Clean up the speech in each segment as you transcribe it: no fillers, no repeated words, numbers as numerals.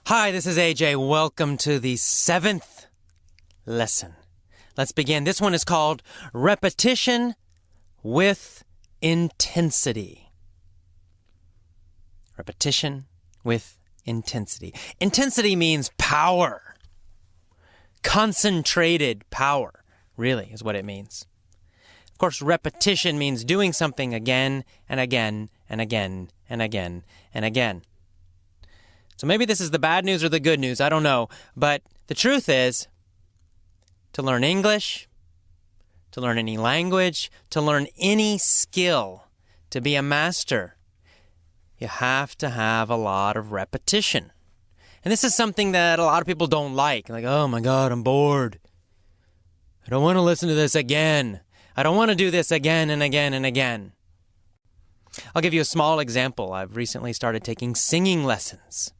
Hi, this is AJ. Welcome to the 7th lesson. Let's begin. This one is called Repetition with Intensity. Repetition with intensity. Intensity means power. Concentrated power, really, is what it means. Of course, repetition means doing something again and again and again and again and again. So maybe this is the bad news or the good news, I don't know. But the truth is, to learn English, to learn any language, to learn any skill, to be a master, you have to have a lot of repetition. And this is something that a lot of people don't like. Like, oh my God, I'm bored. I don't want to listen to this again. I don't want to do this again and again and again. I'll give you a small example. I've recently started taking singing lessons.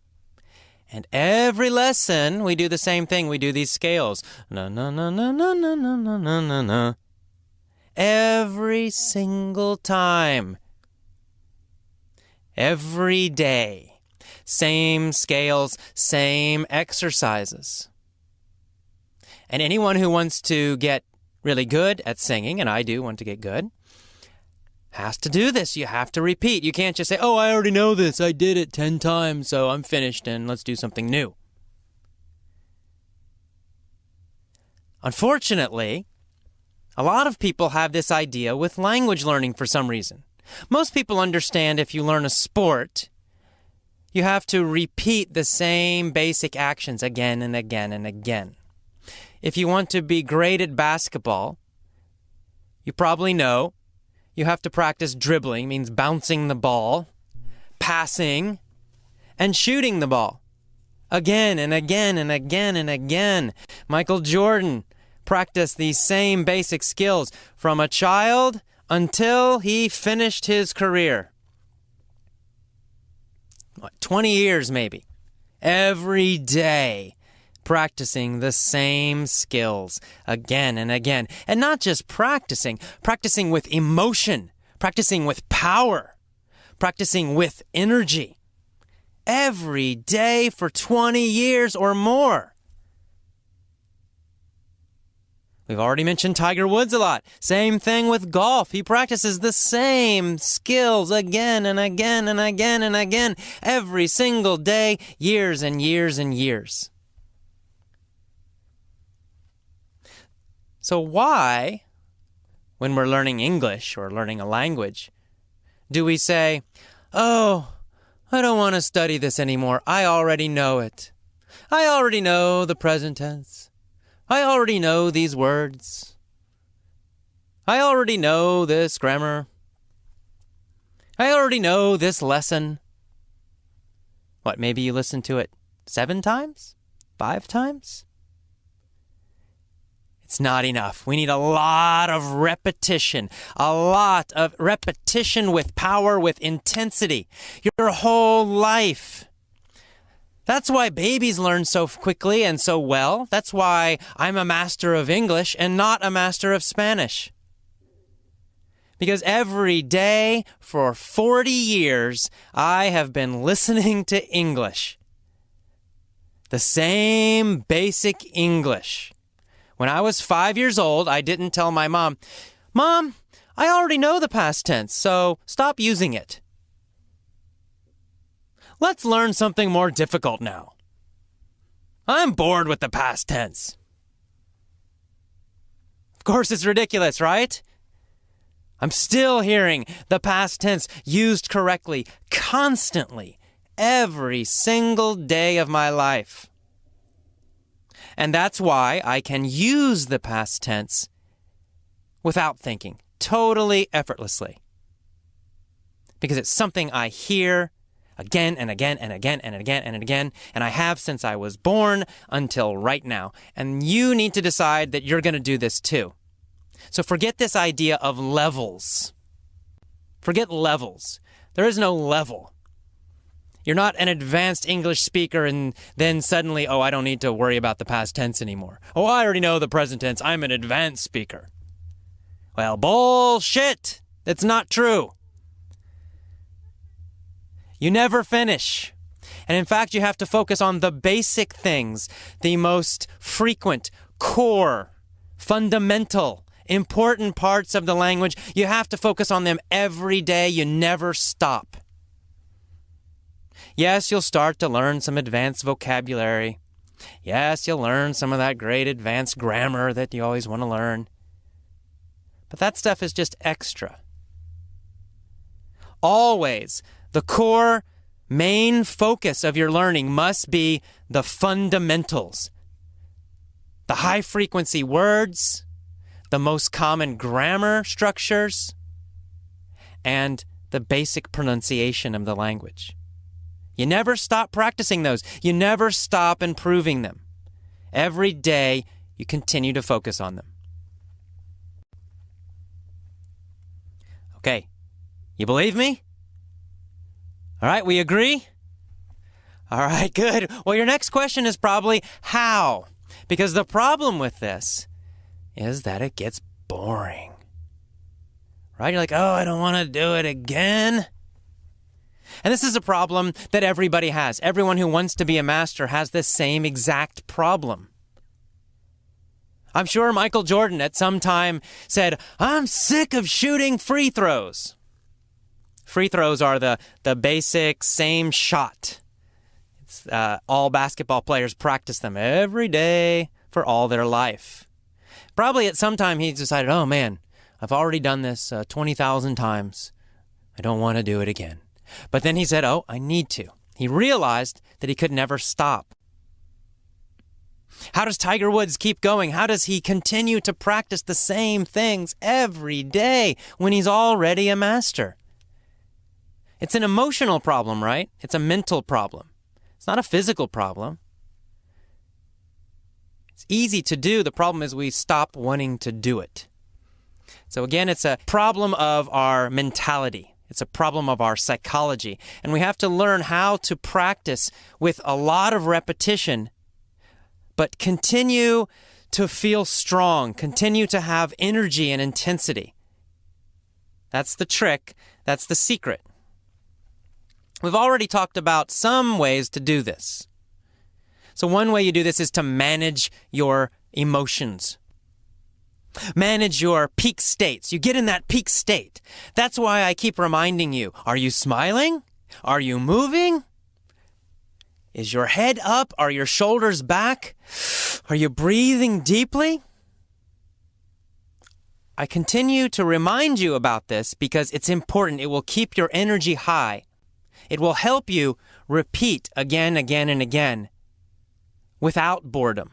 And every lesson, we do the same thing. We do these scales. Na, na, na, na, na, na, na, na, na, na. Every single time. Every day. Same scales, same exercises. And anyone who wants to get really good at singing, and I do want to get good, has to do this. You have to repeat. You can't just say, oh, I already know this. I did it 10 times, so I'm finished and let's do something new. Unfortunately, a lot of people have this idea with language learning for some reason. Most people understand if you learn a sport, you have to repeat the same basic actions again and again and again. If you want to be great at basketball, you probably know you have to practice dribbling, means bouncing the ball, passing, and shooting the ball. Again and again and again and again. Michael Jordan practiced these same basic skills from a child until he finished his career. 20 years maybe. Every day. Practicing the same skills again and again. And not just practicing with emotion, practicing with power, practicing with energy. Every day for 20 years or more. We've already mentioned Tiger Woods a lot. Same thing with golf. He practices the same skills again and again and again and again. Every single day, years and years and years. So why, when we're learning English or learning a language, do we say, oh, I don't want to study this anymore. I already know it. I already know the present tense. I already know these words. I already know this grammar. I already know this lesson. What, maybe you listened to it 7 times? 5 times? It's not enough. We need a lot of repetition. A lot of repetition with power, with intensity. Your whole life. That's why babies learn so quickly and so well. That's why I'm a master of English and not a master of Spanish. Because every day for 40 years, I have been listening to English. The same basic English. When I was 5 years old, I didn't tell my mom, Mom, I already know the past tense, so stop using it. Let's learn something more difficult now. I'm bored with the past tense. Of course, it's ridiculous, right? I'm still hearing the past tense used correctly, constantly, every single day of my life. And that's why I can use the past tense without thinking, totally effortlessly. Because it's something I hear again and again and again and again and again, and I have since I was born until right now. And you need to decide that you're going to do this too. So forget this idea of levels. Forget levels. There is no level. You're not an advanced English speaker and then suddenly, oh, I don't need to worry about the past tense anymore. Oh, I already know the present tense. I'm an advanced speaker. Well, bullshit. That's not true. You never finish. And in fact, you have to focus on the basic things, the most frequent, core, fundamental, important parts of the language. You have to focus on them every day. You never stop. Yes, you'll start to learn some advanced vocabulary. Yes, you'll learn some of that great advanced grammar that you always want to learn. But that stuff is just extra. Always, the core, main focus of your learning must be the fundamentals. The high-frequency words, the most common grammar structures, and the basic pronunciation of the language. You never stop practicing those. You never stop improving them. Every day, you continue to focus on them. Okay, you believe me? All right, we agree? All right, good. Well, your next question is probably how? Because the problem with this is that it gets boring. Right? You're like, oh, I don't want to do it again. And this is a problem that everybody has. Everyone who wants to be a master has this same exact problem. I'm sure Michael Jordan at some time said, I'm sick of shooting free throws. Free throws are the basic same shot. All basketball players practice them every day for all their life. Probably at some time he decided, oh man, I've already done this 20,000 times. I don't want to do it again. But then he said, oh, I need to. He realized that he could never stop. How does Tiger Woods keep going? How does he continue to practice the same things every day when he's already a master? It's an emotional problem, right? It's a mental problem. It's not a physical problem. It's easy to do. The problem is we stop wanting to do it. So again, it's a problem of our mentality. It's a problem of our psychology. And we have to learn how to practice with a lot of repetition, but continue to feel strong, continue to have energy and intensity. That's the trick. That's the secret. We've already talked about some ways to do this. So one way you do this is to manage your emotions. Manage your peak states. You get in that peak state. That's why I keep reminding you, are you smiling? Are you moving? Is your head up? Are your shoulders back? Are you breathing deeply? I continue to remind you about this because it's important. It will keep your energy high. It will help you repeat again, and again without boredom.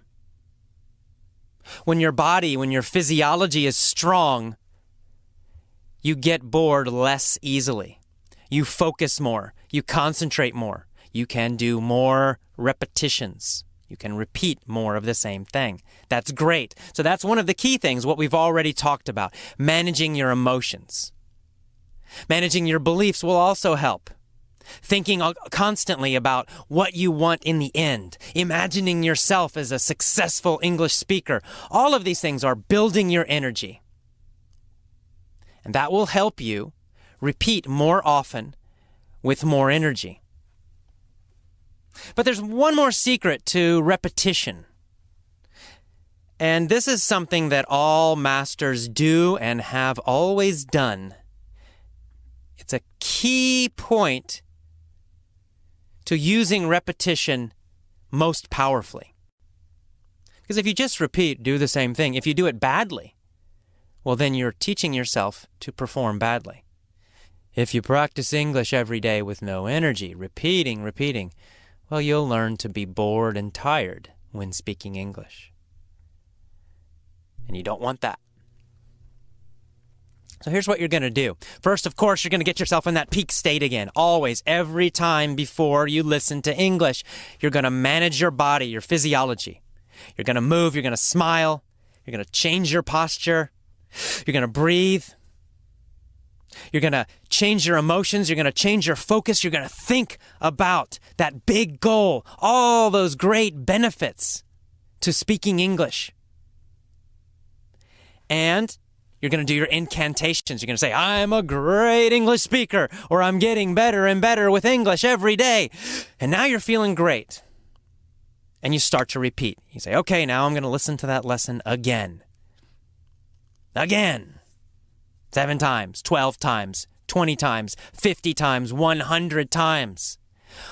When your body, when your physiology is strong, you get bored less easily. You focus more. You concentrate more. You can do more repetitions. You can repeat more of the same thing. That's great. So that's one of the key things, what we've already talked about, managing your emotions. Managing your beliefs will also help. Thinking constantly about what you want in the end. Imagining yourself as a successful English speaker. All of these things are building your energy. And that will help you repeat more often with more energy. But there's one more secret to repetition. And this is something that all masters do and have always done. It's a key point to using repetition most powerfully. Because if you just repeat, do the same thing, if you do it badly, well, then you're teaching yourself to perform badly. If you practice English every day with no energy, repeating, well, you'll learn to be bored and tired when speaking English. And you don't want that. So here's what you're going to do. First, of course, you're going to get yourself in that peak state again. Always, every time before you listen to English, you're going to manage your body, your physiology. You're going to move, you're going to smile, you're going to change your posture, you're going to breathe. You're going to change your emotions. You're going to change your focus. You're going to think about that big goal, all those great benefits to speaking English. And You're going to do your incantations. You're going to say, I'm a great English speaker, or I'm getting better and better with English every day. And now you're feeling great. And you start to repeat. You say, okay, now I'm going to listen to that lesson again. Again. 7 times, 12 times, 20 times, 50 times, 100 times.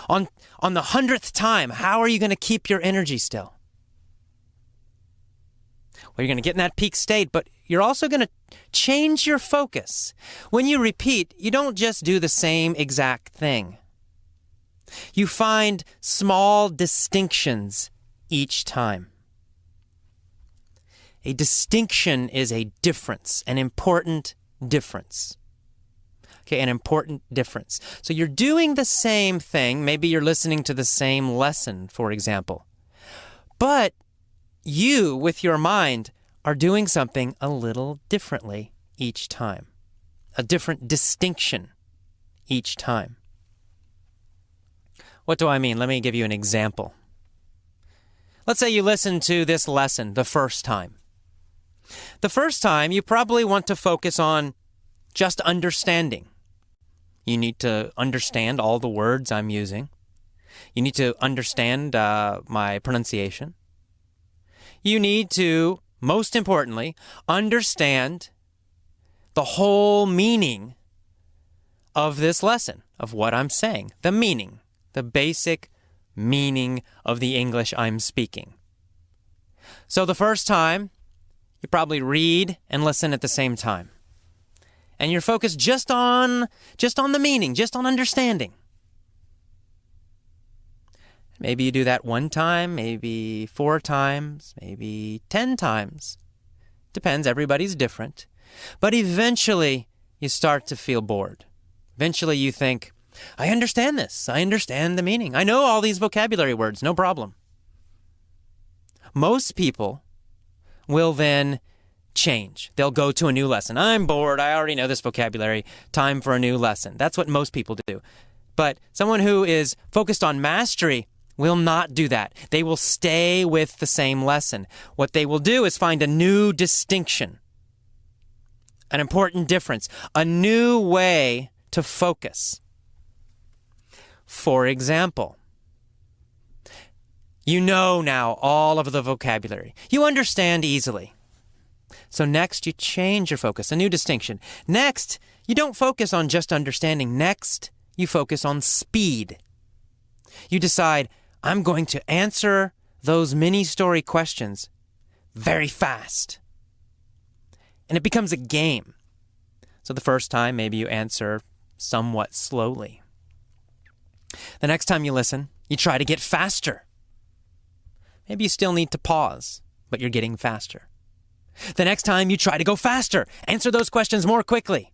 On the 100th time, how are you going to keep your energy still? Well, you're going to get in that peak state, but you're also going to change your focus. When you repeat, you don't just do the same exact thing. You find small distinctions each time. A distinction is a difference, an important difference. Okay, an important difference. So you're doing the same thing. Maybe you're listening to the same lesson, for example. But you, with your mind, are doing something a little differently each time. A different distinction each time. What do I mean? Let me give you an example. Let's say you listen to this lesson the first time. The first time, you probably want to focus on just understanding. You need to understand all the words I'm using. You need to understand my pronunciation. You need to, most importantly, understand the whole meaning of this lesson, of what I'm saying, the meaning, the basic meaning of the English I'm speaking. So the first time, you probably read and listen at the same time. And you're focused just on the meaning, just on understanding. Maybe you do that 1 time, maybe 4 times, maybe 10 times. Depends, everybody's different. But eventually, you start to feel bored. Eventually, you think, I understand this. I understand the meaning. I know all these vocabulary words, no problem. Most people will then change. They'll go to a new lesson. I'm bored. I already know this vocabulary. Time for a new lesson. That's what most people do. But someone who is focused on mastery will not do that. They will stay with the same lesson. What they will do is find a new distinction, an important difference, a new way to focus. For example, you know now all of the vocabulary. You understand easily. So next, you change your focus, a new distinction. Next, you don't focus on just understanding. Next, you focus on speed. You decide, I'm going to answer those mini-story questions very fast. And it becomes a game. So the first time, maybe you answer somewhat slowly. The next time you listen, you try to get faster. Maybe you still need to pause, but you're getting faster. The next time you try to go faster, answer those questions more quickly.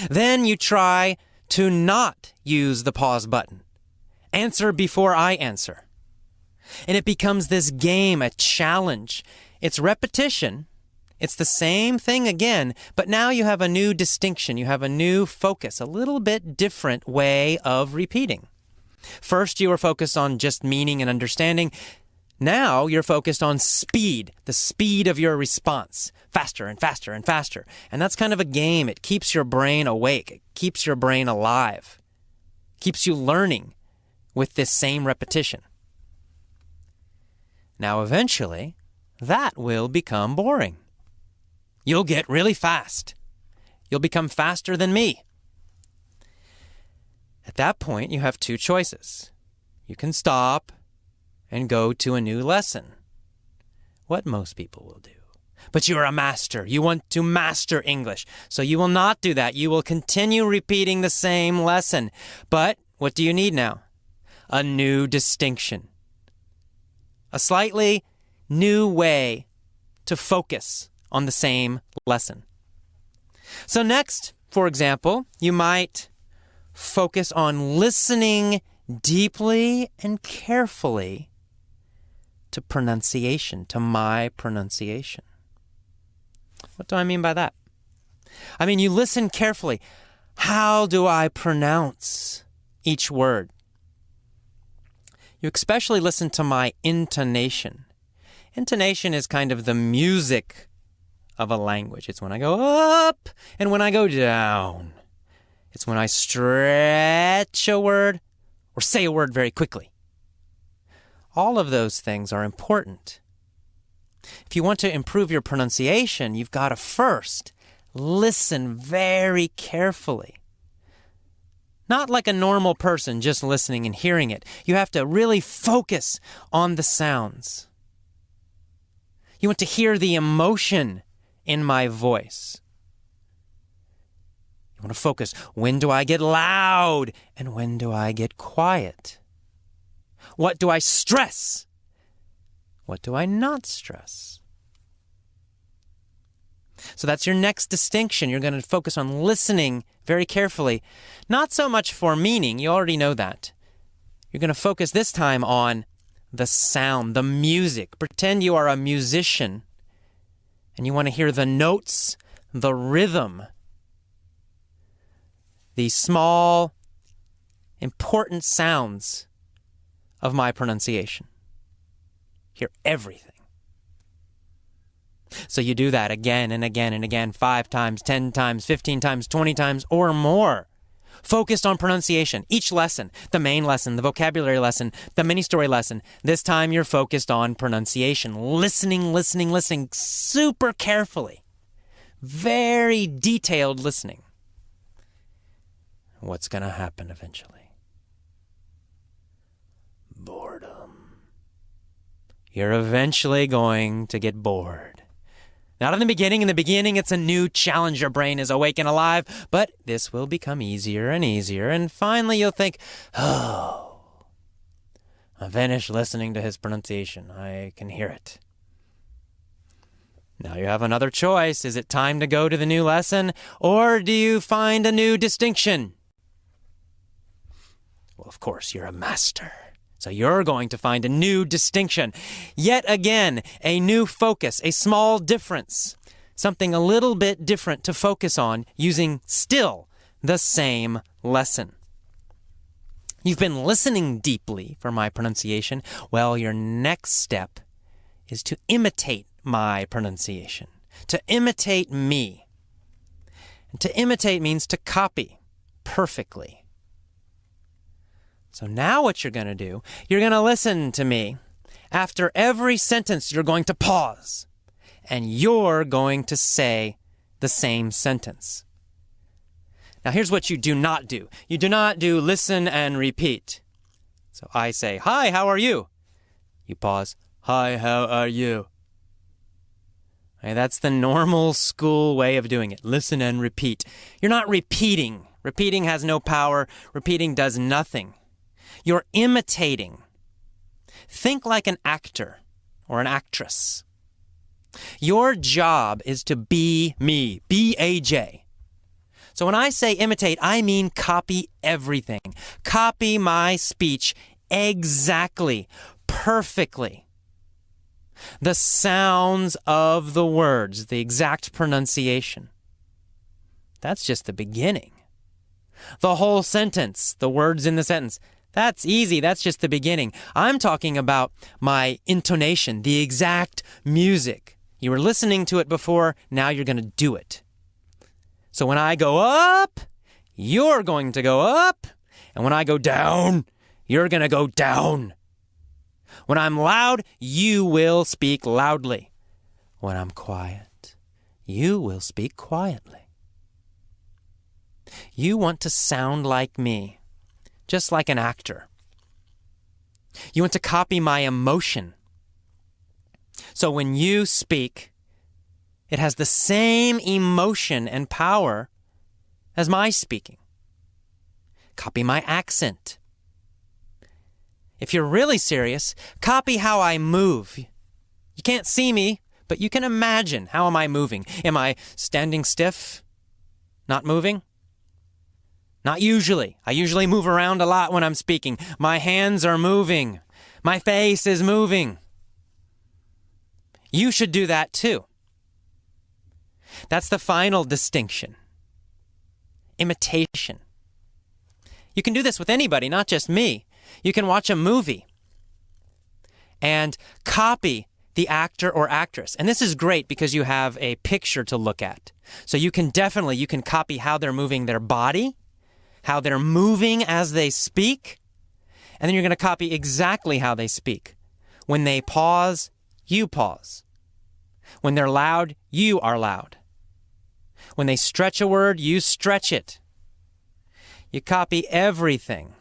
Then you try to not use the pause button. Answer before I answer. And it becomes this game, a challenge. It's repetition. It's the same thing again, but now you have a new distinction. You have a new focus, a little bit different way of repeating. First, you were focused on just meaning and understanding. Now you're focused on speed, the speed of your response, faster and faster and faster. And that's kind of a game. It keeps your brain awake. It keeps your brain alive. It keeps you learning with this same repetition. Now, eventually, that will become boring. You'll get really fast. You'll become faster than me. At that point, you have 2 choices. You can stop and go to a new lesson. What most people will do. But you're a master. You want to master English. So you will not do that. You will continue repeating the same lesson. But what do you need now? A new distinction. A slightly new way to focus on the same lesson. So next, for example, you might focus on listening deeply and carefully to pronunciation, to my pronunciation. What do I mean by that? I mean, you listen carefully. How do I pronounce each word? You especially listen to my intonation. Intonation is kind of the music of a language. It's when I go up and when I go down. It's when I stretch a word or say a word very quickly. All of those things are important. If you want to improve your pronunciation, you've got to first listen very carefully. Not like a normal person just listening and hearing it. You have to really focus on the sounds. You want to hear the emotion in my voice. You want to focus. When do I get loud and when do I get quiet? What do I stress? What do I not stress? So that's your next distinction. You're going to focus on listening very carefully. Not so much for meaning. You already know that. You're going to focus this time on the sound, the music. Pretend you are a musician and you want to hear the notes, the rhythm, the small, important sounds of my pronunciation. Hear everything. So you do that again and again and again, 5 times, 10 times, 15 times, 20 times, or more. Focused on pronunciation. Each lesson, the main lesson, the vocabulary lesson, the mini-story lesson, this time you're focused on pronunciation. Listening super carefully. Very detailed listening. What's going to happen eventually? Boredom. You're eventually going to get bored. Not in the beginning. In the beginning, it's a new challenge. Your brain is awake and alive, but this will become easier and easier, and finally you'll think, oh, I finished listening to his pronunciation. I can hear it. Now you have another choice. Is it time to go to the new lesson, or do you find a new distinction? Well, of course, you're a master. So you're going to find a new distinction. Yet again, a new focus, a small difference, something a little bit different to focus on using still the same lesson. You've been listening deeply for my pronunciation. Well, your next step is to imitate my pronunciation, to imitate me. And to imitate means to copy perfectly. So now what you're going to do, you're going to listen to me. After every sentence, you're going to pause, and you're going to say the same sentence. Now here's what you do not do. You do not do listen and repeat. So I say, hi, how are you? You pause, hi, how are you? Okay, that's the normal school way of doing it. Listen and repeat. You're not repeating. Repeating has no power. Repeating does nothing. You're imitating. Think like an actor or an actress. Your job is to be me, B-A-J. So when I say imitate, I mean copy everything. Copy my speech exactly, perfectly. The sounds of the words, the exact pronunciation. That's just the beginning. The whole sentence, the words in the sentence. That's easy. That's just the beginning. I'm talking about my intonation, the exact music. You were listening to it before, now you're going to do it. So when I go up, you're going to go up. And when I go down, you're going to go down. When I'm loud, you will speak loudly. When I'm quiet, you will speak quietly. You want to sound like me. Just like an actor. You want to copy my emotion. So when you speak, it has the same emotion and power as my speaking. Copy my accent. If you're really serious, copy how I move. You can't see me, but you can imagine. How am I moving? Am I standing stiff? Not moving? Not usually. I usually move around a lot when I'm speaking. My hands are moving. My face is moving. You should do that too. That's the final distinction. Imitation. You can do this with anybody, not just me. You can watch a movie and copy the actor or actress. And this is great because you have a picture to look at. So you can copy how they're moving their body, how they're moving as they speak, and then you're going to copy exactly how they speak. When they pause, you pause. When they're loud, you are loud. When they stretch a word, you stretch it. You copy everything.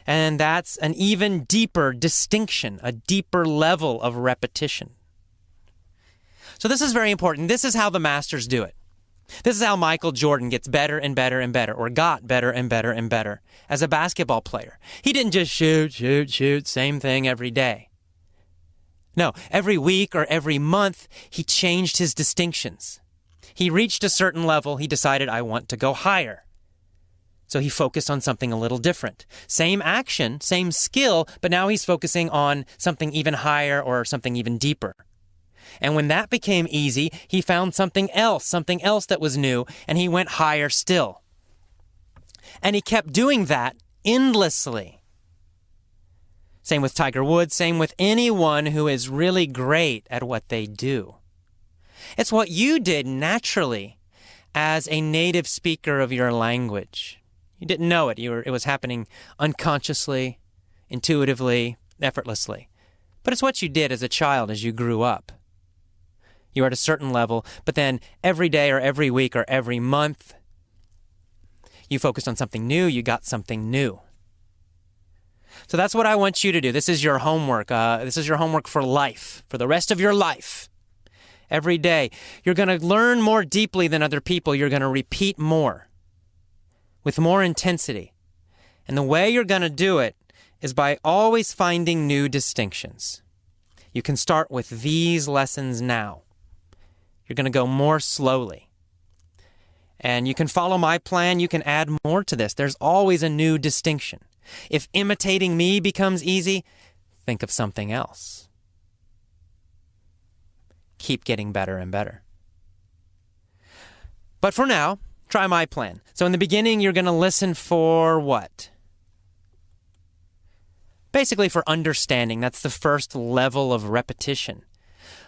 And that's an even deeper distinction, a deeper level of repetition. So this is very important. This is how the masters do it. This is how Michael Jordan gets better and better and better, or got better and better and better as a basketball player. He didn't just shoot, same thing every day. No, every week or every month, he changed his distinctions. He reached a certain level. He decided, I want to go higher. So he focused on something a little different. Same action, same skill, but now he's focusing on something even higher or something even deeper. And when that became easy, he found something else that was new, and he went higher still. And he kept doing that endlessly. Same with Tiger Woods, same with anyone who is really great at what they do. It's what you did naturally as a native speaker of your language. You didn't know it. It was happening unconsciously, intuitively, effortlessly. But it's what you did as a child as you grew up. You were at a certain level, but then every day or every week or every month, you focused on something new, you got something new. So that's what I want you to do. This is your homework. This is your homework for life, for the rest of your life. Every day, you're going to learn more deeply than other people. You're going to repeat more with more intensity. And the way you're going to do it is by always finding new distinctions. You can start with these lessons now. You're going to go more slowly. And you can follow my plan. You can add more to this. There's always a new distinction. If imitating me becomes easy, think of something else. Keep getting better and better. But for now, try my plan. So in the beginning, you're going to listen for what? Basically for understanding. That's the first level of repetition.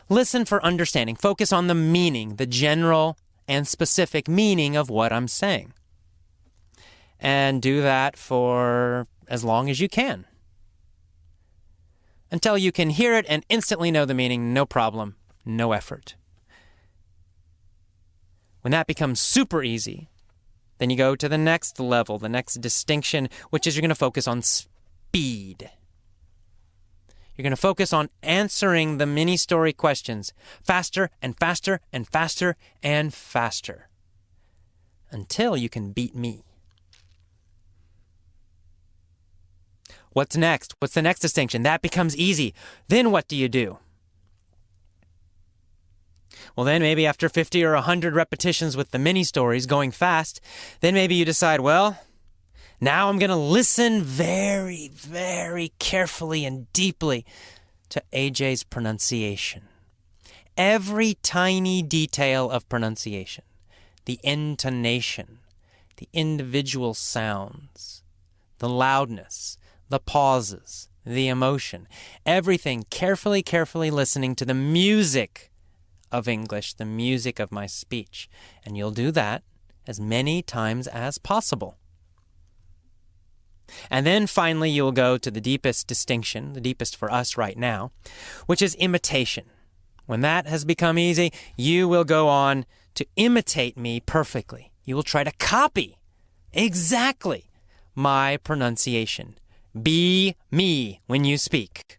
Listen for understanding. Focus on the meaning, the general and specific meaning of what I'm saying. And do that for as long as you can. Until you can hear it and instantly know the meaning, no problem, no effort. When that becomes super easy, then you go to the next level, the next distinction, which is you're going to focus on speed. You're going to focus on answering the mini-story questions faster and faster and faster and faster until you can beat me. What's next? What's the next distinction? That becomes easy. Then what do you do? Well, then maybe after 50 or 100 repetitions with the mini-stories going fast, then maybe you decide, well, now I'm going to listen very, very carefully and deeply to AJ's pronunciation. Every tiny detail of pronunciation, the intonation, the individual sounds, the loudness, the pauses, the emotion, everything carefully, carefully listening to the music of English, the music of my speech. And you'll do that as many times as possible. And then finally, you'll go to the deepest distinction, the deepest for us right now, which is imitation. When that has become easy, you will go on to imitate me perfectly. You will try to copy exactly my pronunciation. Be me when you speak.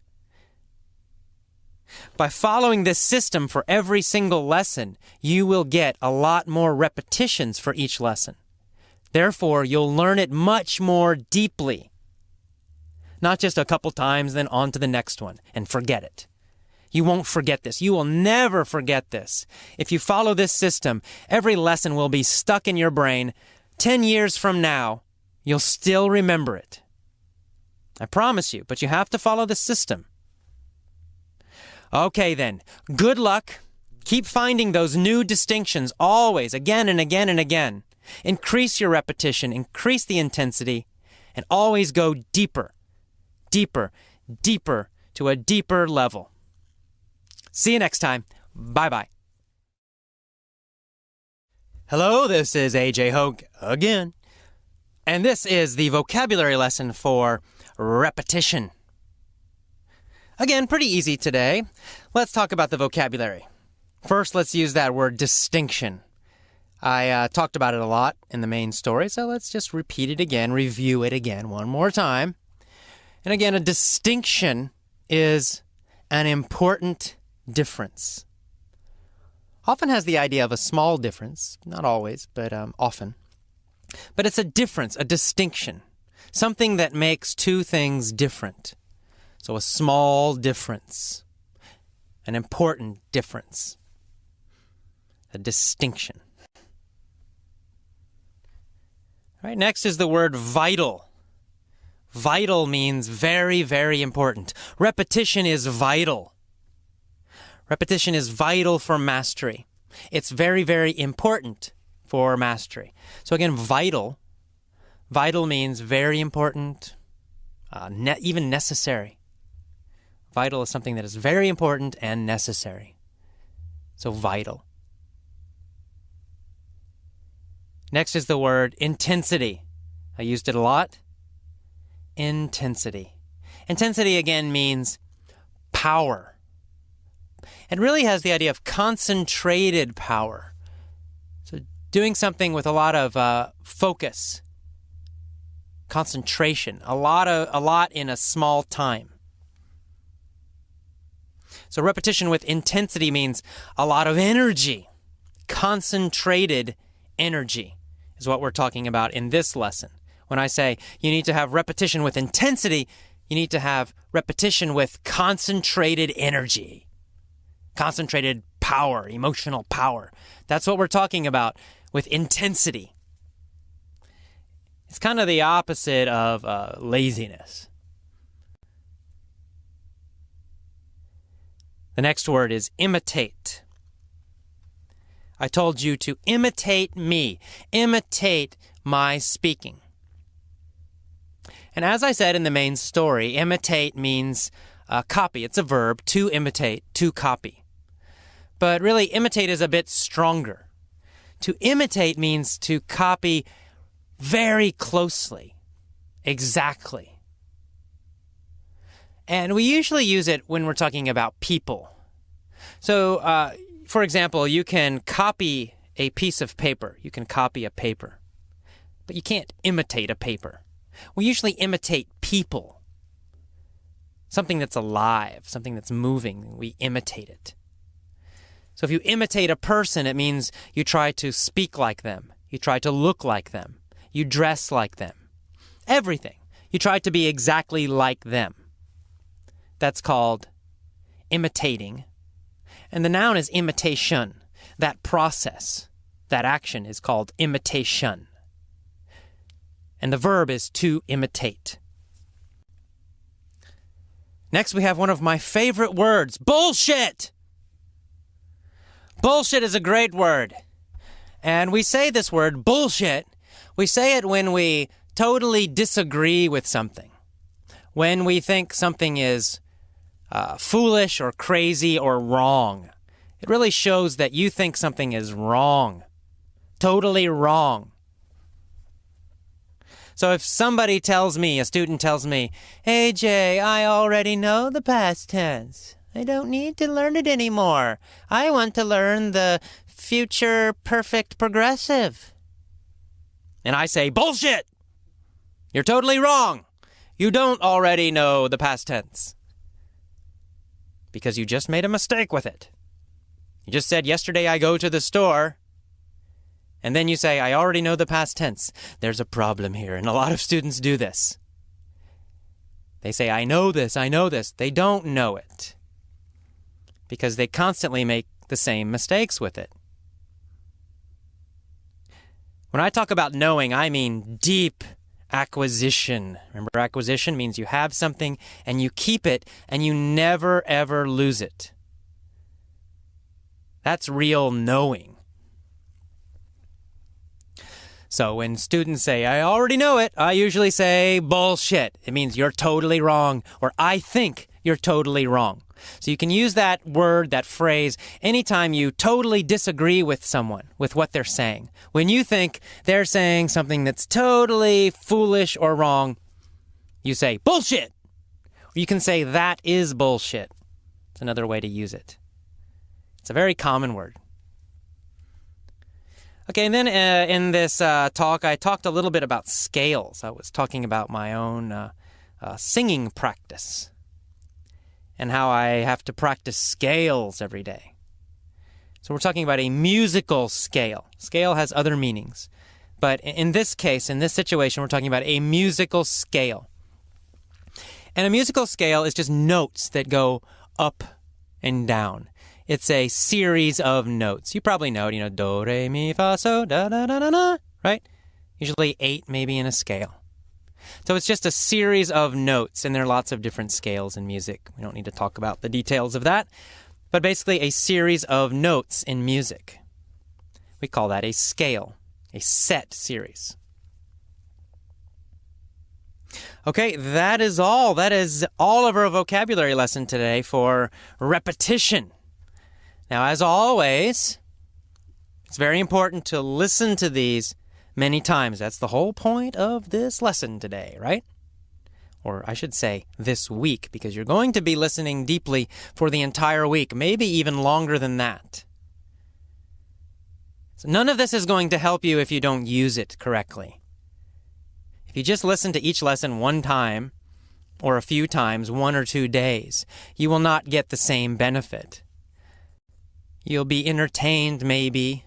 By following this system for every single lesson, you will get a lot more repetitions for each lesson. Therefore, you'll learn it much more deeply. Not just a couple times, then on to the next one, and forget it. You won't forget this. You will never forget this. If you follow this system, every lesson will be stuck in your brain. 10 years from now, you'll still remember it. I promise you, but you have to follow the system. Okay then, good luck. Keep finding those new distinctions always, again and again and again. Increase your repetition, increase the intensity, and always go deeper, deeper, deeper to a deeper level. See you next time. Bye-bye. Hello, this is AJ Hogue again. And this is the vocabulary lesson for repetition. Again, pretty easy today. Let's talk about the vocabulary. First, let's use that word distinction. I talked about it a lot in the main story, so let's just repeat it again, review it again one more time. And again, a distinction is an important difference. Often has the idea of a small difference, not always, but often. But it's a difference, a distinction, something that makes two things different. So a small difference, an important difference, a distinction. All right, next is the word vital. Vital means very, very important. Repetition is vital. Repetition is vital for mastery. It's very, very important for mastery. So again, vital. Vital means very important, even necessary. Vital is something that is very important and necessary. So vital. Next is the word intensity. I used it a lot. Intensity. Intensity again means power. It really has the idea of concentrated power. So doing something with a lot of focus, concentration, a lot in a small time. So repetition with intensity means a lot of energy. Concentrated energy is what we're talking about in this lesson. When I say you need to have repetition with intensity, you need to have repetition with concentrated energy. Concentrated power, emotional power. That's what we're talking about with intensity. It's kind of the opposite of laziness. The next word is imitate. I told you to imitate me. Imitate my speaking. And as I said in the main story, imitate means copy. It's a verb, to imitate, to copy. But really, imitate is a bit stronger. To imitate means to copy very closely, exactly. And we usually use it when we're talking about people. So, for example, you can copy a piece of paper. You can copy a paper. But you can't imitate a paper. We usually imitate people. Something that's alive, something that's moving, we imitate it. So if you imitate a person, it means you try to speak like them. You try to look like them. You dress like them. Everything. You try to be exactly like them. That's called imitating. And the noun is imitation. That process, that action is called imitation. And the verb is to imitate. Next, we have one of my favorite words, bullshit! Bullshit is a great word. And we say this word, bullshit, we say it when we totally disagree with something. When we think something is foolish or crazy or wrong. It really shows that you think something is wrong. Totally wrong. So if somebody tells me, a student tells me, "Hey Jay, I already know the past tense. I don't need to learn it anymore. I want to learn the future perfect progressive." And I say, bullshit! You're totally wrong. You don't already know the past tense. Because you just made a mistake with it. You just said, yesterday I go to the store. And then you say, I already know the past tense. There's a problem here, and a lot of students do this. They say, I know this. They don't know it. Because they constantly make the same mistakes with it. When I talk about knowing, I mean deep acquisition. Remember, acquisition means you have something and you keep it and you never, ever lose it. That's real knowing. So when students say, I already know it, I usually say, bullshit. It means you're totally wrong, or I think you're totally wrong. So you can use that word, that phrase, anytime you totally disagree with someone, with what they're saying. When you think they're saying something that's totally foolish or wrong, you say, bullshit! Or you can say, that is bullshit. It's another way to use it. It's a very common word. Okay, and then in this talk, I talked a little bit about scales. I was talking about my own singing practice and how I have to practice scales every day. So we're talking about a musical scale. Scale has other meanings. But in this case, in this situation, we're talking about a musical scale. And a musical scale is just notes that go up and down. It's a series of notes. You probably know it, do, re, mi, fa, so, da, da, da, da, da, right? Usually 8 maybe in a scale. So it's just a series of notes, and there are lots of different scales in music. We don't need to talk about the details of that. But basically a series of notes in music. We call that a scale, a set series. Okay, that is all. That is all of our vocabulary lesson today for repetition. Now, as always, it's very important to listen to these many times. That's the whole point of this lesson today, right? Or I should say this week, because you're going to be listening deeply for the entire week, maybe even longer than that. So none of this is going to help you if you don't use it correctly. If you just listen to each lesson one time, or a few times, 1 or 2 days, you will not get the same benefit. You'll be entertained, maybe.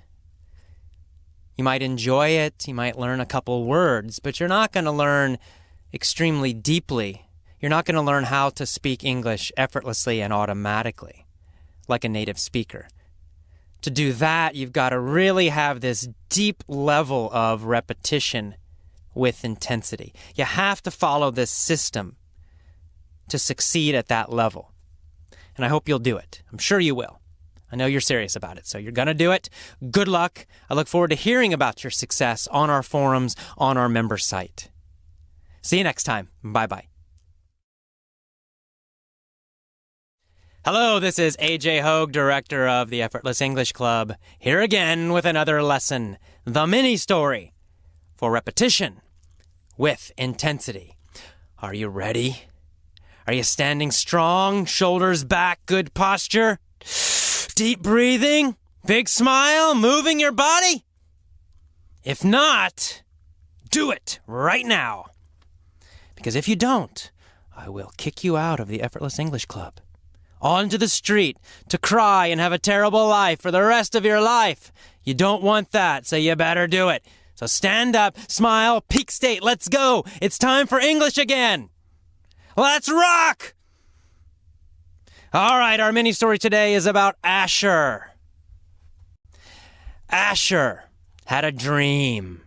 You might enjoy it. You might learn a couple words, but you're not going to learn extremely deeply. You're not going to learn how to speak English effortlessly and automatically, like a native speaker. To do that, you've got to really have this deep level of repetition with intensity. You have to follow this system to succeed at that level. And I hope you'll do it. I'm sure you will. I know you're serious about it, so you're going to do it. Good luck. I look forward to hearing about your success on our forums, on our member site. See you next time. Bye-bye. Hello, this is AJ Hogue, director of the Effortless English Club, here again with another lesson, the mini story for repetition with intensity. Are you ready? Are you standing strong, shoulders back, good posture? Deep breathing, big smile, moving your body? If not, do it right now. Because if you don't, I will kick you out of the Effortless English Club. Onto the street to cry and have a terrible life for the rest of your life. You don't want that, so you better do it. So stand up, smile, peak state, let's go. It's time for English again. Let's rock! All right, our mini story today is about Asher. Asher had a dream.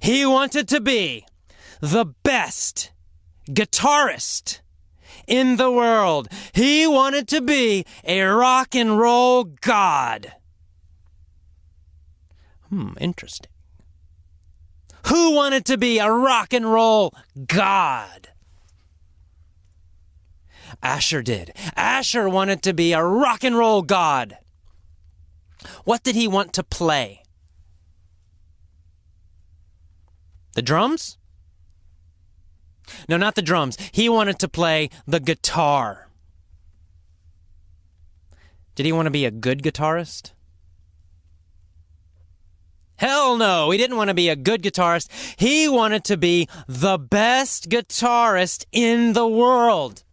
He wanted to be the best guitarist in the world. He wanted to be a rock and roll god. Interesting. Who wanted to be a rock and roll god? Asher did. Asher wanted to be a rock and roll god. What did he want to play? The drums? No, not the drums. He wanted to play the guitar. Did he want to be a good guitarist? Hell no, he didn't want to be a good guitarist. He wanted to be the best guitarist in the world.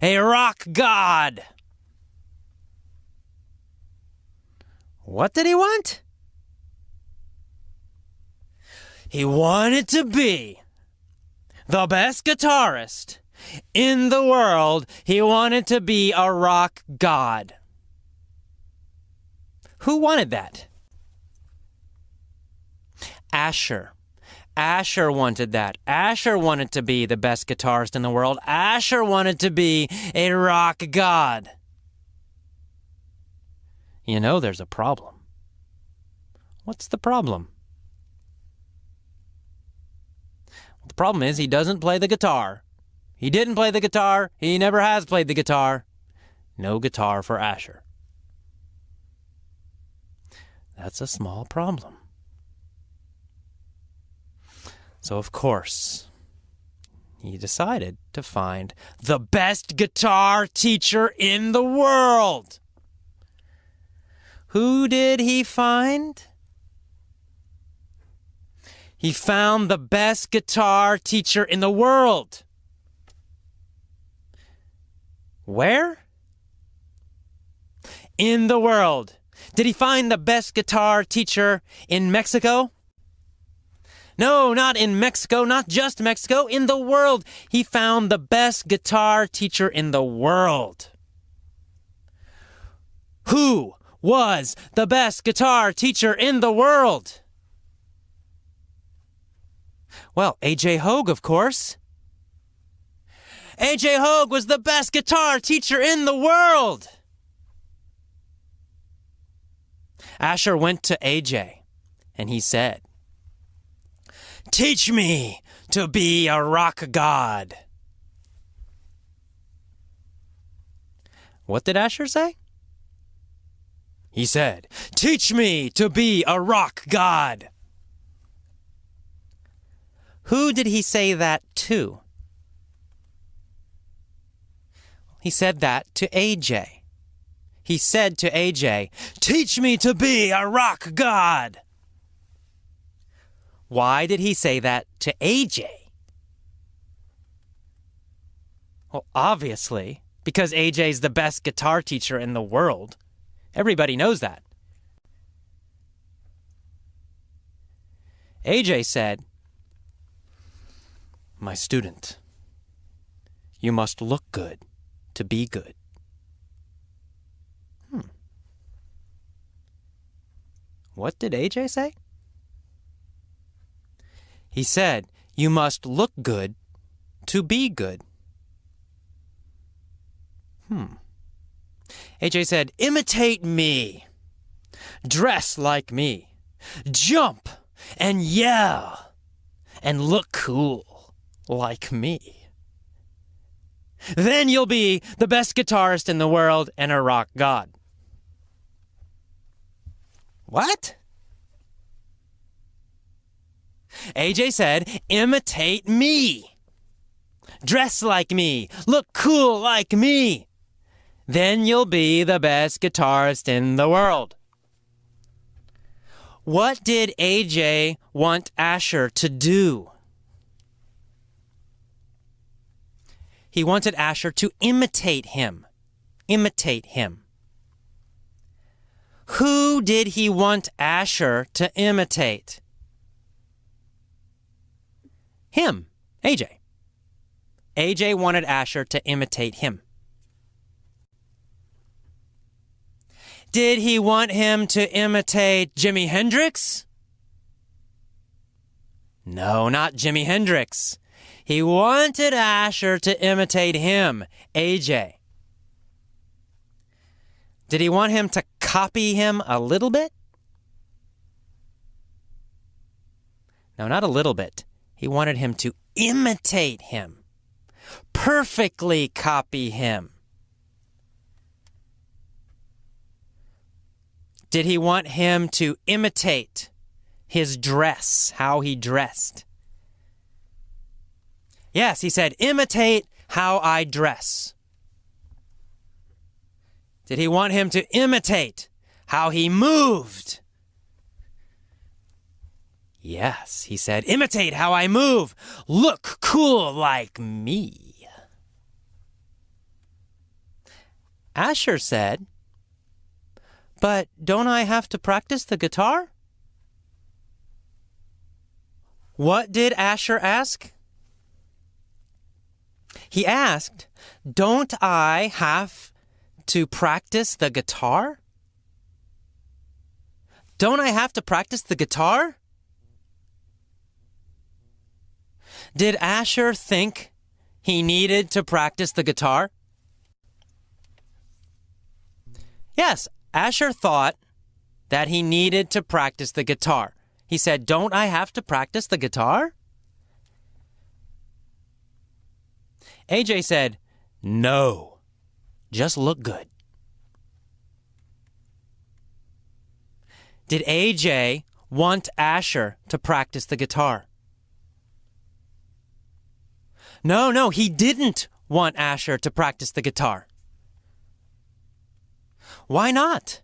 A rock god. What did he want? He wanted to be the best guitarist in the world. He wanted to be a rock god. Who wanted that? Asher. Asher wanted that. Asher wanted to be the best guitarist in the world. Asher wanted to be a rock god. You know there's a problem. What's the problem? The problem is he doesn't play the guitar. He didn't play the guitar. He never has played the guitar. No guitar for Asher. That's a small problem. So, of course, he decided to find the best guitar teacher in the world. Who did he find? He found the best guitar teacher in the world. Where? In the world. Did he find the best guitar teacher in Mexico? No, not in Mexico, not just Mexico, in the world. He found the best guitar teacher in the world. Who was the best guitar teacher in the world? Well, A.J. Hogue, of course. A.J. Hogue was the best guitar teacher in the world. Asher went to A.J. and he said, "Teach me to be a rock god." What did Asher say? He said, "Teach me to be a rock god." Who did he say that to? He said that to A.J. He said to A.J., "Teach me to be a rock god." Why did he say that to A.J.? Well, obviously, because A.J.'s the best guitar teacher in the world. Everybody knows that. A.J. said, "My student, you must look good to be good." What did A.J. say? He said, "You must look good to be good." A.J. said, "Imitate me. Dress like me. Jump and yell and look cool like me. Then you'll be the best guitarist in the world and a rock god." What? A.J. said, "Imitate me. Dress like me. Look cool like me. Then you'll be the best guitarist in the world." What did A.J. want Asher to do? He wanted Asher to imitate him. Imitate him. Who did he want Asher to imitate? Him, A.J. A.J. wanted Asher to imitate him. Did he want him to imitate Jimi Hendrix? No, not Jimi Hendrix. He wanted Asher to imitate him, A.J. Did he want him to copy him a little bit? No, not a little bit. He wanted him to imitate him. Perfectly copy him. Did he want him to imitate his dress, how he dressed? Yes, he said, "Imitate how I dress." Did he want him to imitate how he moved? Yes, he said, "Imitate how I move. Look cool like me." Asher said, "But don't I have to practice the guitar?" What did Asher ask? He asked, "Don't I have to practice the guitar? Don't I have to practice the guitar?" Did Asher think he needed to practice the guitar? Yes, Asher thought that he needed to practice the guitar. He said, "Don't I have to practice the guitar?" AJ said, "No, just look good." Did AJ want Asher to practice the guitar? No, he didn't want Asher to practice the guitar. Why not?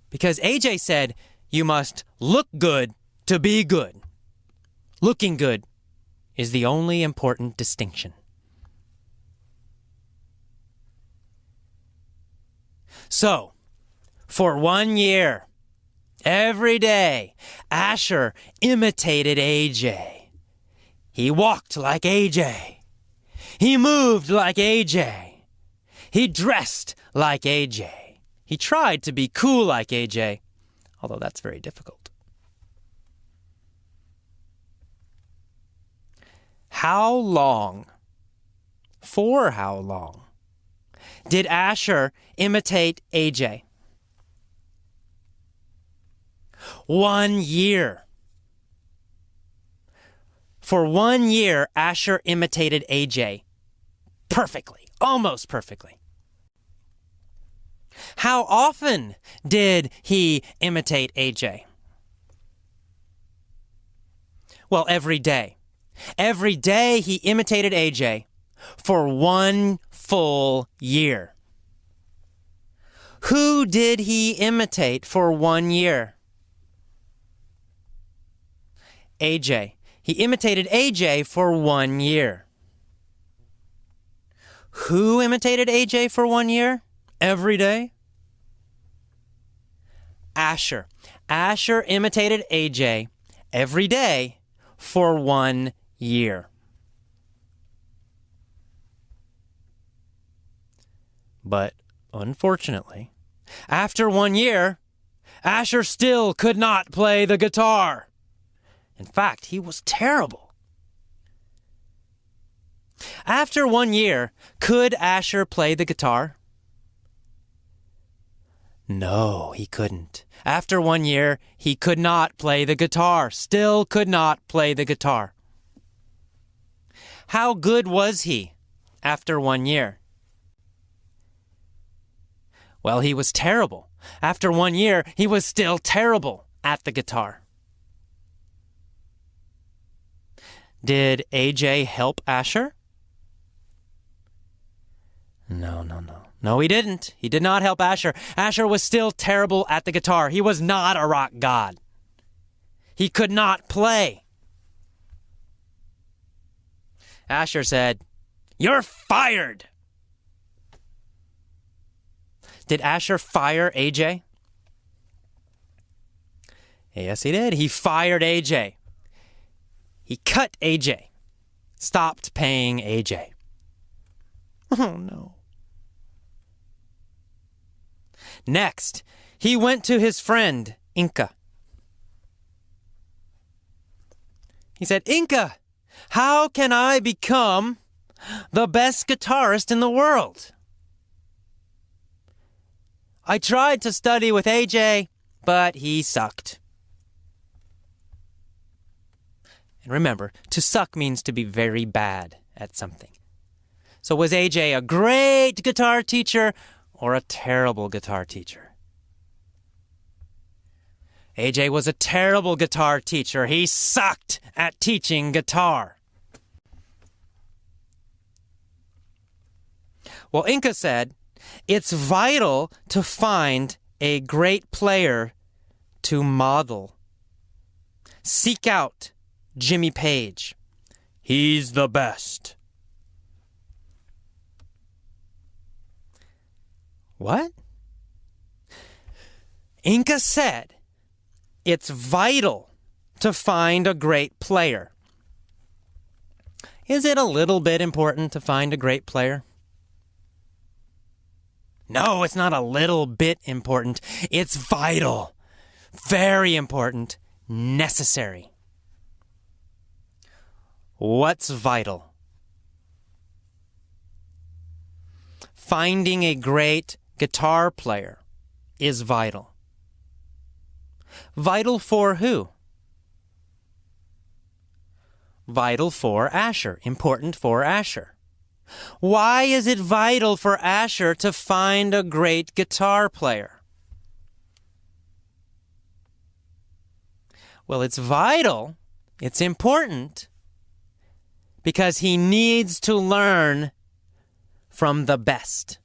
Because AJ said, you must look good to be good. Looking good is the only important distinction. So, for 1 year, every day, Asher imitated AJ. He walked like AJ. He moved like AJ. He dressed like AJ. He tried to be cool like AJ, although that's very difficult. How long, for how long, did Asher imitate AJ? 1 year. For 1 year, Asher imitated AJ perfectly, almost perfectly. How often did he imitate AJ? Well, every day. Every day he imitated AJ for 1 full year. Who did he imitate for 1 year? AJ. He imitated AJ for 1 year. Who imitated AJ for 1 year? Every day? Asher. Asher imitated AJ every day for 1 year. But unfortunately, after 1 year, Asher still could not play the guitar. In fact, he was terrible. After 1 year, could Asher play the guitar? No, he couldn't. After 1 year, he could not play the guitar. Still could not play the guitar. How good was he after 1 year? Well, he was terrible. After 1 year, he was still terrible at the guitar. Did AJ help Asher? No. No, he didn't. He did not help Asher. Asher was still terrible at the guitar. He was not a rock god. He could not play. Asher said, "You're fired." Did Asher fire AJ? Yes, he did. He fired AJ. He cut AJ. Stopped paying AJ. Oh, no. Next, he went to his friend, Inka. He said, "Inka, how can I become the best guitarist in the world? I tried to study with AJ, but he sucked." And remember, to suck means to be very bad at something. So was AJ a great guitar teacher or a terrible guitar teacher? AJ was a terrible guitar teacher. He sucked at teaching guitar. Well, Inka said, it's vital to find a great player to model. Seek out Jimmy Page. He's the best. What? Inka said it's vital to find a great player. Is it a little bit important to find a great player? No, it's not a little bit important. It's vital. Very important. Necessary. What's vital? Finding a great guitar player is vital. Vital for who? vital for Asher, important for Asher? Why is it vital for Asher to find a great guitar player? Well, it's vital, it's important, because he needs to learn from the best.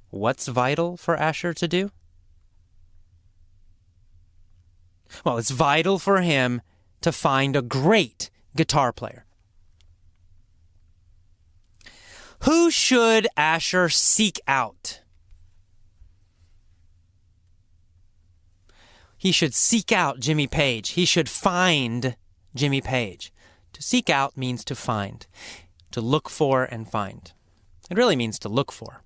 What's vital for Asher to do? Well, it's vital for him to find a great guitar player. Who should Asher seek out? He should seek out Jimmy Page. He should find Jimmy Page. To seek out means to find, to look for and find. It really means to look for.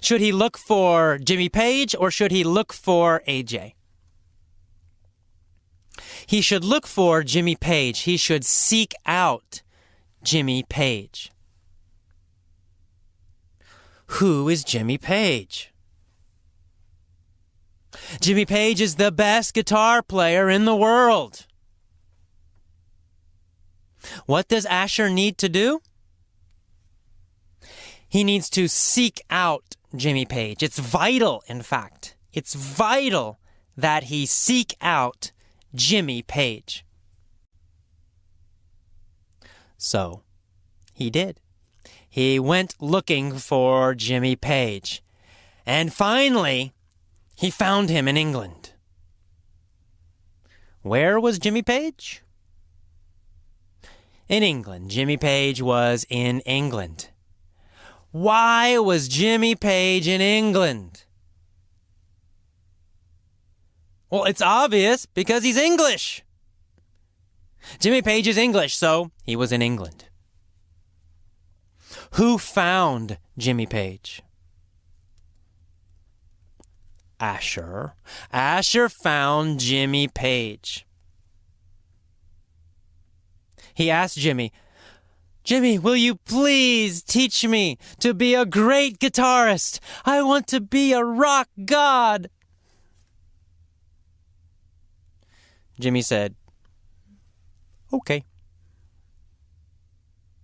Should he look for Jimmy Page or should he look for AJ? He should look for Jimmy Page. He should seek out Jimmy Page. Who is Jimmy Page? Jimmy Page is the best guitar player in the world. What does Asher need to do? He needs to seek out Jimmy Page. It's vital, in fact. It's vital that he seek out Jimmy Page. So, he did. He went looking for Jimmy Page. And finally, he found him in England. Where was Jimmy Page? In England. Jimmy Page was in England. Why was Jimmy Page in England? Well, it's obvious, because he's English. Jimmy Page is English, so he was in England. Who found Jimmy Page? Asher. Asher found Jimmy Page. He asked Jimmy, "Jimmy, will you please teach me to be a great guitarist? I want to be a rock god." Jimmy said, "Okay."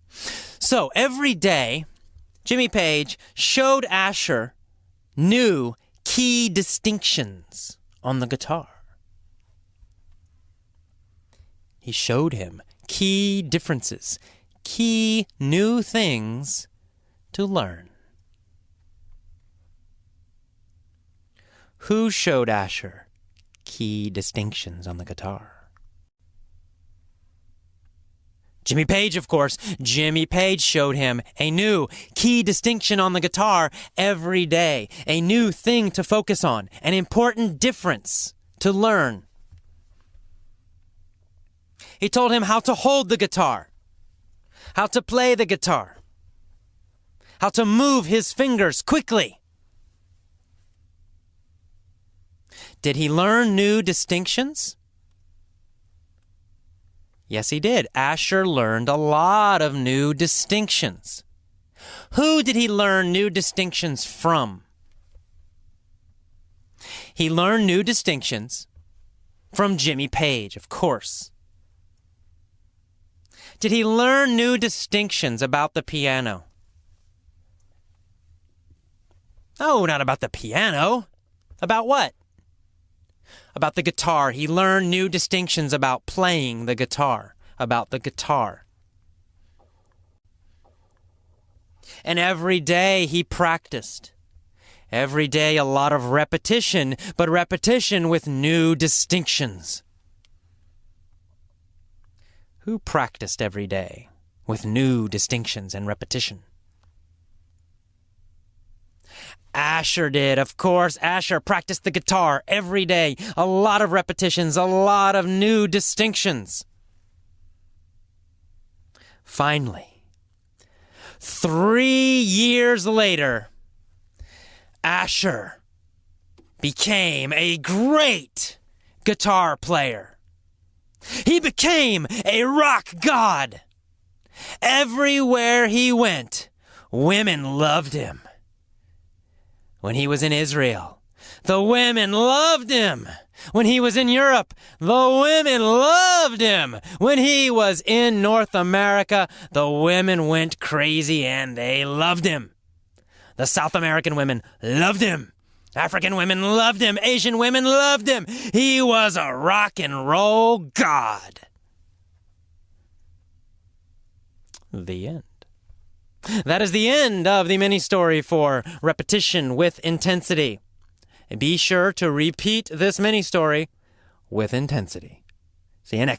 So every day, Jimmy Page showed Asher new key distinctions on the guitar. He showed him key differences, key new things to learn. Who showed Asher key distinctions on the guitar? Jimmy Page, of course. Jimmy Page showed him a new key distinction on the guitar every day, a new thing to focus on, an important difference to learn. He told him how to hold the guitar, how to play the guitar, how to move his fingers quickly. Did he learn new distinctions? Yes, he did. Asher learned a lot of new distinctions. Who did he learn new distinctions from? He learned new distinctions from Jimmy Page, of course. Did he learn new distinctions about the piano? No, not about the piano. About what? About the guitar. He learned new distinctions about playing the guitar, about the guitar. And every day he practiced. Every day a lot of repetition, but repetition with new distinctions. Who practiced every day with new distinctions and repetition? Asher did, of course. Asher practiced the guitar every day. A lot of repetitions, a lot of new distinctions. Finally, 3 years later, Asher became a great guitar player. He became a rock god. Everywhere he went, women loved him. When he was in Israel, The women loved him. When he was in Europe, the women loved him. When he was in North America, the women went crazy and they loved him. The South American women loved him. African women loved him. Asian women loved him. He was a rock and roll god. The end. That is the end of the mini story for Repetition with Intensity. Be sure to repeat this mini story with intensity. See you next time.